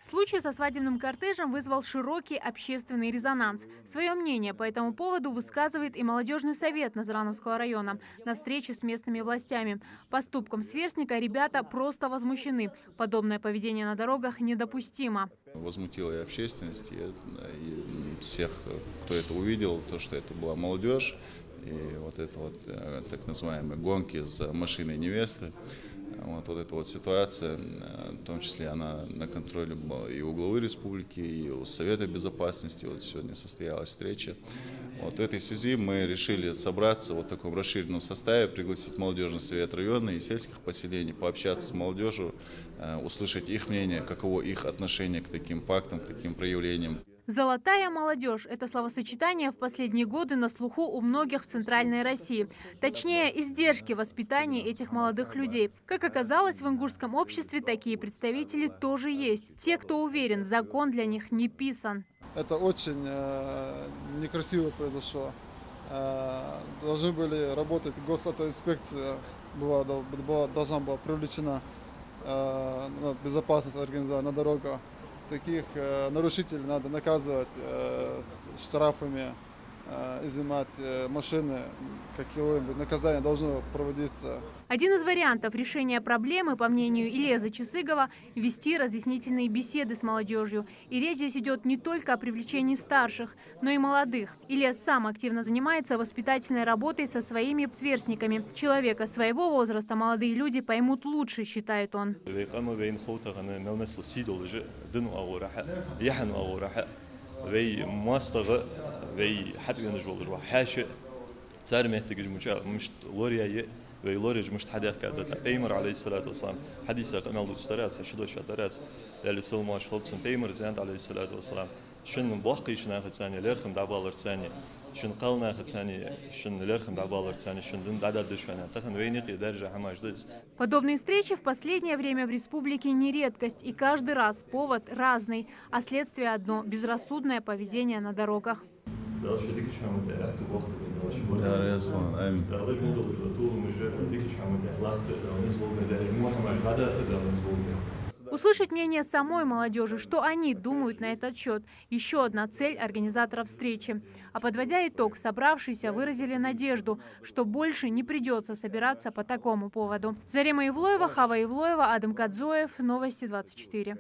Случай со свадебным кортежем вызвал широкий общественный резонанс. Свое мнение по этому поводу высказывает и молодежный совет Назрановского района на встрече с местными властями. Поступком сверстника ребята просто возмущены. Подобное поведение на дорогах недопустимо. Возмутила и общественность, и всех, кто это увидел, то, что это была молодежь, и вот это вот так называемые гонки за машиной невесты. Вот эта вот ситуация, в том числе она на контроле была и у главы республики, и у Совета Безопасности. Вот сегодня состоялась встреча. Вот в этой связи мы решили собраться в таком расширенном составе, пригласить молодежный совет района и сельских поселений, пообщаться с молодежью, услышать их мнение, каково их отношение к таким фактам, к таким проявлениям. «Золотая молодежь» – это словосочетание в последние годы на слуху у многих в Центральной России. Точнее, издержки воспитания этих молодых людей. Как оказалось, в ингушском обществе такие представители тоже есть. Те, кто уверен, закон для них не писан. Это очень некрасиво произошло. Должны были работать госавтоинспекция, должна была привлечена безопасность организована на дорогах. Таких нарушителей надо наказывать штрафами, изымать машины, какое-нибудь наказание должно проводиться. Один из вариантов решения проблемы, по мнению Илеза Чесыгова, вести разъяснительные беседы с молодежью. И речь здесь идет не только о привлечении старших, но и молодых. Илез сам активно занимается воспитательной работой со своими сверстниками. Человека своего возраста молодые люди поймут лучше, считает он. وي حتى نجول روح حاشة صار محتاج مش لوريا ويلورج مش حدا كذا بيمر عليه الصلاة والسلام حديث قنال الستراس شدوش الدراس للسلم شخص بيمر زيند عليه الصلاة والسلام شن بوقي شن أخذ ثانية ليرخم دعبالر ثانية شن قلنا أخذ ثانية شن ليرخم دعبالر ثانية شن دن عدد دشفنا تخن وينيق درجة حماش دس. Подобные встречи в последнее время в республике не редкость, и каждый раз повод разный, а следствие одно – безрассудное поведение на дорогах. Услышать мнение самой молодежи, что они думают на этот счет – еще одна цель организаторов встречи. А подводя итог, собравшиеся выразили надежду, что больше не придется собираться по такому поводу. Зарема Ивлоева, Хава Ивлоева, Адам Кадзоев, Новости 24.